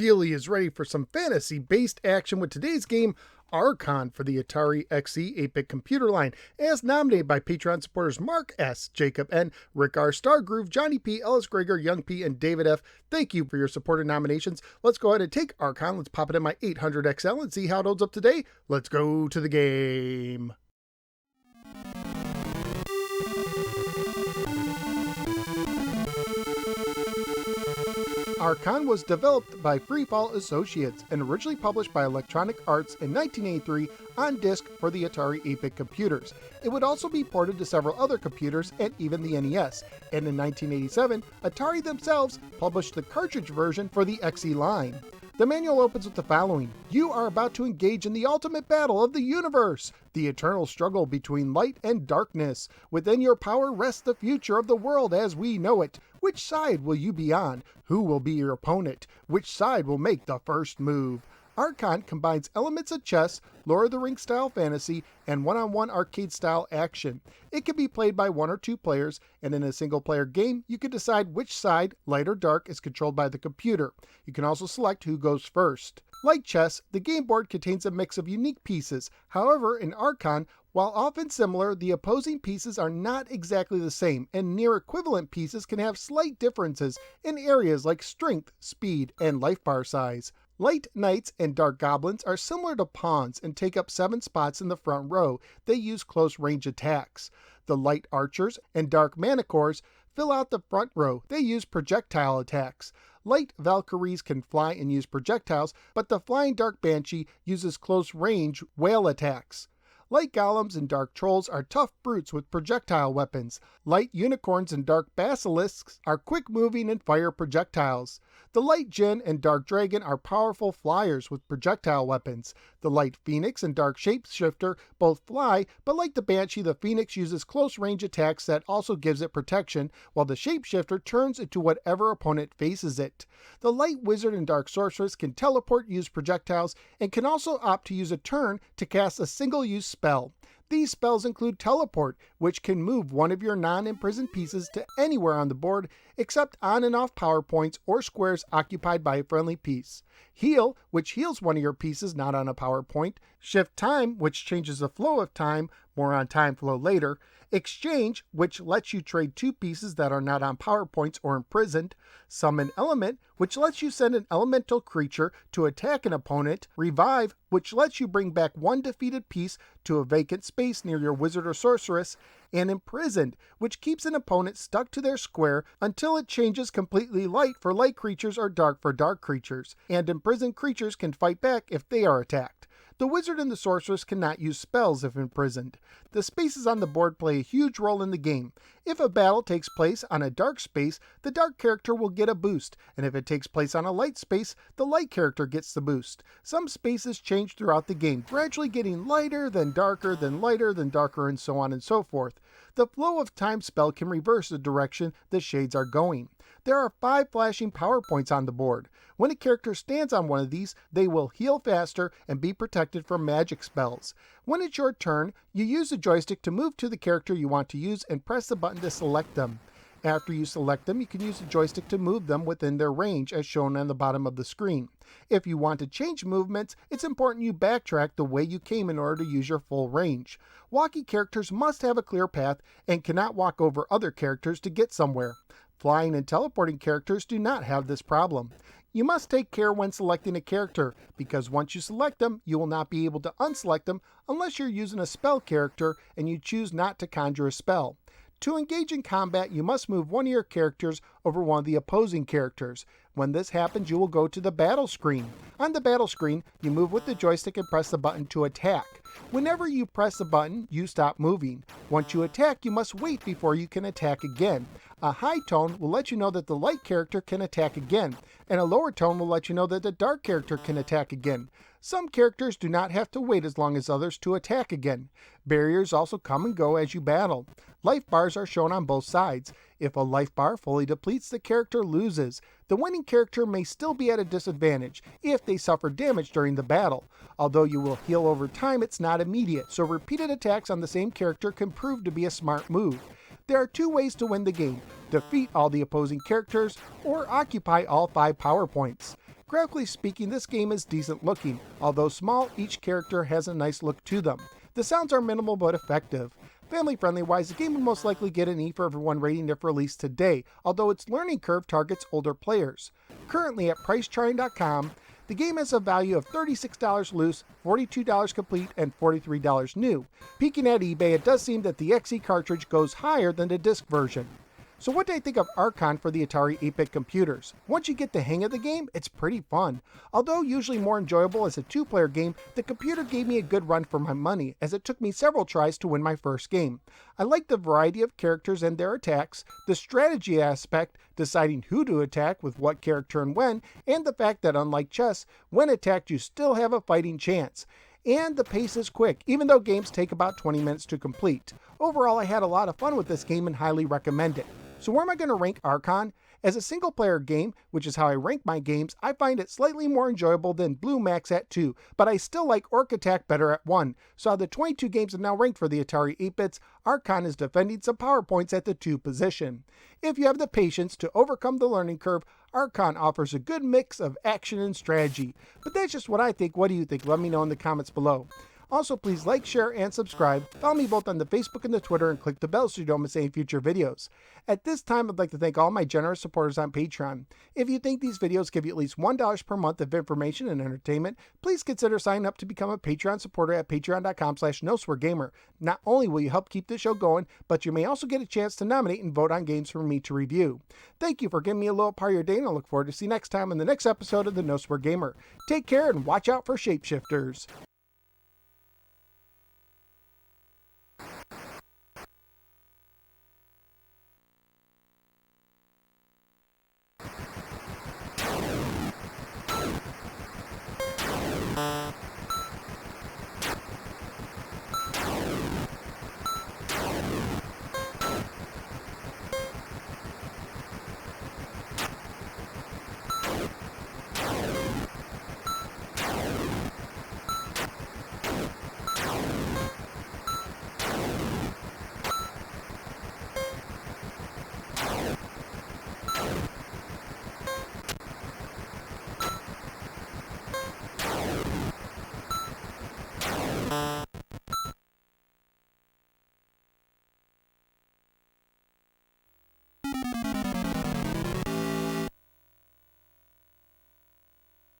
Steely is ready for some fantasy-based action with today's game, Archon, for the Atari XE 8-bit computer line, as nominated by Patreon supporters Mark S., Jacob N., Rick R., Stargroove, Johnny P., Ellis Gregor, Young P., and David F. Thank you for your support and nominations. Let's go ahead and take Archon. Let's pop it in my 800XL and see how it holds up today. Let's go to the game. Archon was developed by Freefall Associates and originally published by Electronic Arts in 1983 on disc for the Atari 8-bit computers. It would also be ported to several other computers and even the NES, and in 1987, Atari themselves published the cartridge version for the XE line. The manual opens with the following: "You are about to engage in the ultimate battle of the universe, the eternal struggle between light and darkness. Within your power rests the future of the world as we know it. Which side will you be on? Who will be your opponent? Which side will make the first move?" Archon combines elements of chess, Lord of the Rings style fantasy, and one-on-one arcade style action. It can be played by 1 or 2 players, and in a single player game, you can decide which side, light or dark, is controlled by the computer. You can also select who goes first. Like chess, the game board contains a mix of unique pieces. However, in Archon, while often similar, the opposing pieces are not exactly the same, and near equivalent pieces can have slight differences in areas like strength, speed, and life bar size. Light Knights and Dark Goblins are similar to pawns and take up 7 spots in the front row. They use close range attacks. The Light Archers and Dark Manticores fill out the front row. They use projectile attacks. Light Valkyries can fly and use projectiles, but the Flying Dark Banshee uses close range whale attacks. Light Golems and Dark Trolls are tough brutes with projectile weapons. Light Unicorns and Dark Basilisks are quick-moving and fire projectiles. The Light Djinn and Dark Dragon are powerful flyers with projectile weapons. The Light Phoenix and Dark Shapeshifter both fly, but like the Banshee, the Phoenix uses close-range attacks that also gives it protection, while the Shapeshifter turns into whatever opponent faces it. The Light Wizard and Dark Sorceress can teleport, use projectiles, and can also opt to use a turn to cast a single-use spell. These spells include Teleport, which can move one of your non-imprisoned pieces to anywhere on the board except on and off power points or squares occupied by a friendly piece. Heal, which heals one of your pieces not on a power point. Shift Time, which changes the flow of time, more on time flow later. Exchange, which lets you trade 2 pieces that are not on power points or imprisoned. Summon Element, which lets you send an elemental creature to attack an opponent. Revive, which lets you bring back 1 defeated piece to a vacant space near your wizard or sorceress. And Imprisoned, which keeps an opponent stuck to their square until it changes completely light for light creatures or dark for dark creatures. And imprisoned creatures can fight back if they are attacked. The wizard and the sorceress cannot use spells if imprisoned. The spaces on the board play a huge role in the game. If a battle takes place on a dark space, the dark character will get a boost, and if it takes place on a light space, the light character gets the boost. Some spaces change throughout the game, gradually getting lighter, then darker, then lighter, then darker, and so on and so forth. The Flow of Time spell can reverse the direction the shades are going. There are 5 flashing power points on the board. When a character stands on one of these, they will heal faster and be protected from magic spells. When it's your turn, you use the joystick to move to the character you want to use and press the button to select them. After you select them, you can use the joystick to move them within their range as shown on the bottom of the screen. If you want to change movements, it's important you backtrack the way you came in order to use your full range. Walking characters must have a clear path and cannot walk over other characters to get somewhere. Flying and teleporting characters do not have this problem. You must take care when selecting a character, because once you select them, you will not be able to unselect them unless you're using a spell character and you choose not to conjure a spell. To engage in combat, you must move one of your characters over one of the opposing characters. When this happens, you will go to the battle screen. On the battle screen, you move with the joystick and press the button to attack. Whenever you press the button, you stop moving. Once you attack, you must wait before you can attack again. A high tone will let you know that the light character can attack again, and a lower tone will let you know that the dark character can attack again. Some characters do not have to wait as long as others to attack again. Barriers also come and go as you battle. Life bars are shown on both sides. If a life bar fully depletes, the character loses. The winning character may still be at a disadvantage if they suffer damage during the battle. Although you will heal over time, it's not immediate, so repeated attacks on the same character can prove to be a smart move. There are 2 ways to win the game: defeat all the opposing characters or occupy all 5 power points. Graphically speaking, this game is decent looking. Although small, each character has a nice look to them. The sounds are minimal but effective. Family friendly wise, the game would most likely get an E for everyone rating if released today, although its learning curve targets older players. Currently at pricecharting.com, the game has a value of $36 loose, $42 complete, and $43 new. Peeking at eBay, it does seem that the XE cartridge goes higher than the disc version. So what do I think of Archon for the Atari 8-bit computers? Once you get the hang of the game, it's pretty fun. Although usually more enjoyable as a two-player game, the computer gave me a good run for my money, as it took me several tries to win my first game. I like the variety of characters and their attacks, the strategy aspect, deciding who to attack with what character and when, and the fact that unlike chess, when attacked you still have a fighting chance. And the pace is quick, even though games take about 20 minutes to complete. Overall, I had a lot of fun with this game and highly recommend it. So where am I going to rank Archon? As a single player game, which is how I rank my games, I find it slightly more enjoyable than Blue Max at 2, but I still like Orc Attack better at 1. So out of the 22 games that now ranked for the Atari 8-bits, Archon is defending some power points at the 2 position. If you have the patience to overcome the learning curve, Archon offers a good mix of action and strategy. But that's just what I think. What do you think? Let me know in the comments below. Also, please like, share, and subscribe. Follow me both on the Facebook and the Twitter, and click the bell so you don't miss any future videos. At this time, I'd like to thank all my generous supporters on Patreon. If you think these videos give you at least $1 per month of information and entertainment, please consider signing up to become a Patreon supporter at patreon.com/nosweargamer. Not only will you help keep this show going, but you may also get a chance to nominate and vote on games for me to review. Thank you for giving me a little part of your day, and I look forward to see you next time in the next episode of the No Swear Gamer. Take care and watch out for shapeshifters.